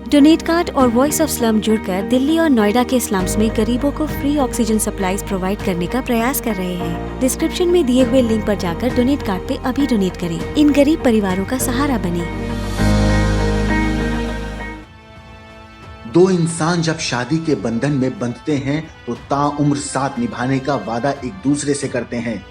Donate card और voice of slum जुड़कर दिल्ली और नोएडा के स्लम्स में गरीबों को फ्री ऑक्सीजन सप्लाईज प्रोवाइड करने का प्रयास कर रहे हैं। डिस्क्रिप्शन में दिए हुए लिंक पर जाकर डोनेट कार्ड पे अभी डोनेट करें। इन गरीब परिवारों का सहारा बने। दो इंसान जब शादी के बंधन में बंधते हैं तो ताउम्र साथ निभाने का वादा एक दूसरे से करते हैं।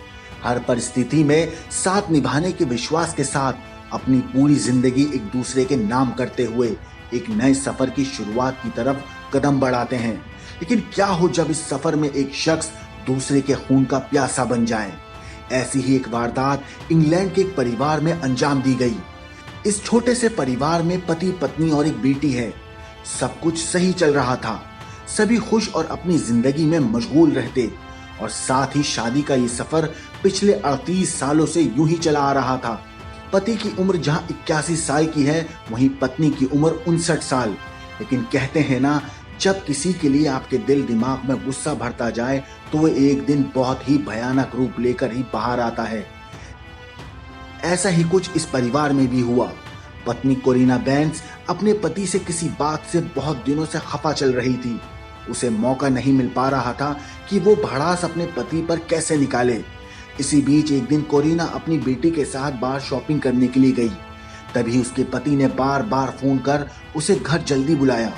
हर परिस्थिति में साथ निभाने के विश्वास के साथ अपनी पूरी जिंदगी एक दूसरे के नाम करते हुए एक नए सफर की शुरुआत की तरफ कदम बढ़ाते हैं। लेकिन क्या हो जब इस सफर में एक शख्स दूसरे के खून का प्यासा बन जाए। ऐसी ही एक वारदात इंग्लैंड के एक परिवार में अंजाम दी गई। इस छोटे से परिवार में पति पत्नी और एक बेटी है। सब कुछ सही चल रहा था, सभी खुश और अपनी जिंदगी में मशगूल रहते और साथ ही शादी का ये सफर पिछले 38 सालों से यूं ही चला आ रहा था। पति की उम्र जहां 81 साल की है, वहीं पत्नी की उम्र 59 साल। लेकिन कहते हैं ना, जब किसी के लिए आपके दिल दिमाग में गुस्सा भरता जाए तो वो एक दिन बहुत ही भयानक रूप लेकर ही बाहर आता है। ऐसा ही कुछ इस परिवार में भी हुआ। पत्नी कोरिना बैंक्स अपने पति से किसी बात से बहुत दिनों से खफा चल रही थी। उसे मौका नहीं मिल पा रहा था कि वो भड़ास अपने पति पर कैसे निकाले। इसी बीच एक दिन कोरिना अपनी बेटी के साथ बाहर शॉपिंग करने के लिए गई। तभी उसके पति ने बार बार फोन कर उसे घर जल्दी बुलाया।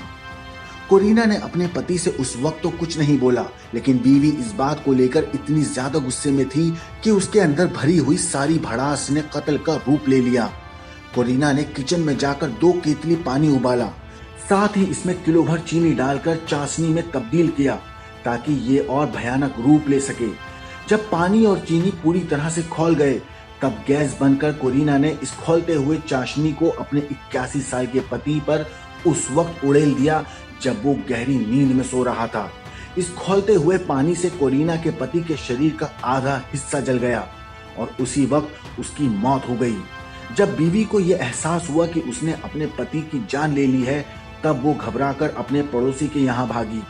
कोरिना ने अपने पति से उस वक्त तो कुछ नहीं बोला, लेकिन बीवी इस बात को लेकर इतनी ज्यादा गुस्से में थी कि उसके अंदर भरी हुई सारी भड़ास ने कत्ल का रूप ले लिया। कोरिना ने किचन में जाकर 2 केतली पानी उबाला, साथ ही इसमें किलो भर चीनी डालकर चाशनी में तब्दील किया ताकि ये और भयानक रूप ले सके। जब पानी और चीनी पूरी तरह से खौल गए, तब गैस बंद कर कोरिना ने इस खौलते हुए चाशनी को अपने 81 साल के पति पर उस वक्त उड़ेल दिया जब वो गहरी नींद में सो रहा था। इस खौलते हुए पानी से कोरिना के पति के शरीर का आधा हिस्सा जल गया और उसी वक्त उसकी मौत हो गई। जब बीवी को यह एहसास हुआ कि उसने अपने पति की जान ले ली है, तब वो घबराकर अपने पड़ोसी के यहाँ भागी।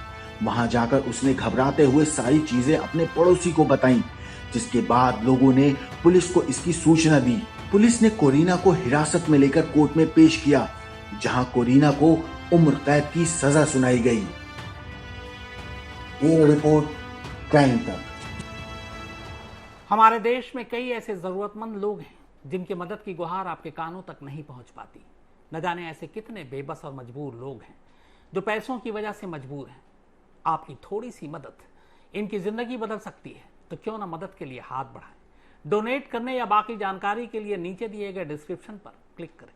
वहां जाकर उसने घबराते हुए सारी चीजें अपने पड़ोसी को बताईं, जिसके बाद लोगों ने पुलिस को इसकी सूचना दी। पुलिस ने कोरिना को हिरासत में लेकर कोर्ट में पेश किया, जहां कोरिना को उम्र कैद की सजा सुनाई गई। ये रिपोर्ट क्राइम तक। हमारे देश में कई ऐसे जरूरतमंद लोग हैं जिनकी मदद की गुहार आपके कानों तक नहीं पहुंच पाती। न जाने ऐसे कितने बेबस और मजबूर लोग हैं जो पैसों की वजह से मजबूर हैं। आपकी थोड़ी सी मदद इनकी जिंदगी बदल सकती है, तो क्यों ना मदद के लिए हाथ बढ़ाएं। डोनेट करने या बाकी जानकारी के लिए नीचे दिए गए डिस्क्रिप्शन पर क्लिक करें।